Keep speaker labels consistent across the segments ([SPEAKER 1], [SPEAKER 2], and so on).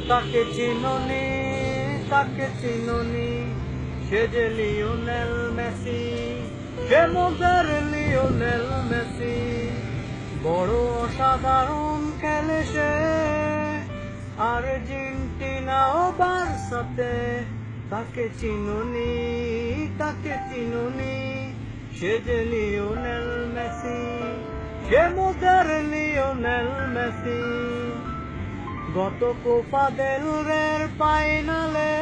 [SPEAKER 1] তাকে চিনোনি, তাকে চিনোনি, সে যে লিওনেল মেসি, সে মজার লিওনেল মেসি। বড় অসাধারণ খেলে সে, আর্জেন্টিনা ও বার্সাতে। তাকে চিনোনি, তাকে চিনোনি, সে যে লিওনেল মেসি, সে মজার লিওনেল মেসি। গত কোপা দেল রের ফাইনালে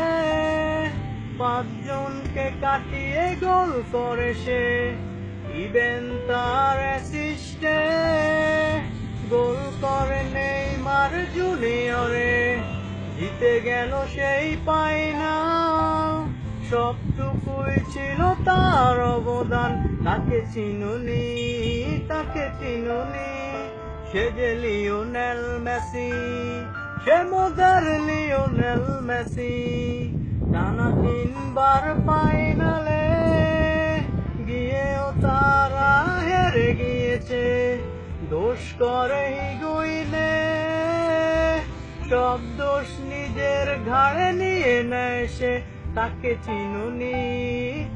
[SPEAKER 1] 5 জনকে কাটিয়ে গোল করে সে। ইভেন তার অ্যাসিস্টে গোল করে নেইমার জুনিয়রে। জিতে গেল সেই ফাইনাল, সবটুকুই ছিল তার অবদান। তাকে চিনোনি, তাকে চিনোনি, সে যে লিওনেল মেসি, সে মজার লিওনেল মেসি। টানা 3 বার ফাইনালে গিয়েও তারা হেরে গিয়েছে। দোষ করে হিগুয়েইনে, সব দোষ নিজের ঘাড়ে নিয়ে নেয় সে। তাকে চিনোনি,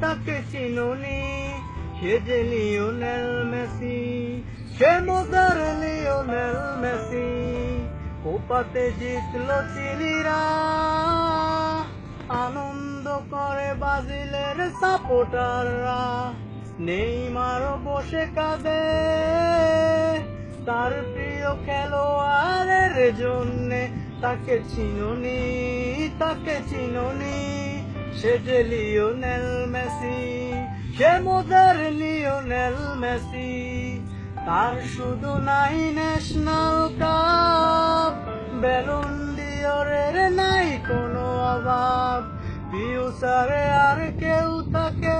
[SPEAKER 1] তাকে চিনোনি, সে যে লিওনেল মেসি, সে মজার লিওনেল মেসি। কোপাতে জিতলো চিলিরা, আনন্দ করে ব্রাজিলের সাপোর্টাররা। নেইমারও বসে কাঁদে তার প্রিয় খেলোয়াড়ের জন্যে। তাকে চিনোনি, তাকে চিনোনি, সে যে লিওনেল মেসি, সে মজার লিওনেল মেসি। তার শুধু নাই ন্যাশনাল কাপ, ব্যালন ডিওরের নাই কোনো অভাব। ফিউচারে আর কেউ তাকে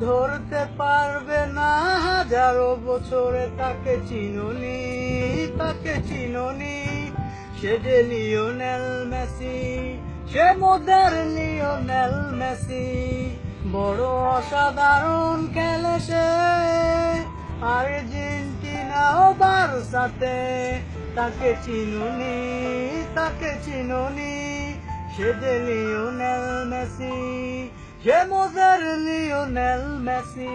[SPEAKER 1] ধরতে পারবে না, হাজারো বছরে। তাকে চিনোনি, তাকে চিনোনি, সে যে লিওনেল মেসি, সে মজার লিওনেল মেসি। বড় অসাধারণ খেলে সে, আর্জেন্টিনা ও বার্সাতে। তাকে চিনোনি, তাকে চিনোনি, সে যে লিওনেল মেসি, সে মজার লিওনেল মেসি।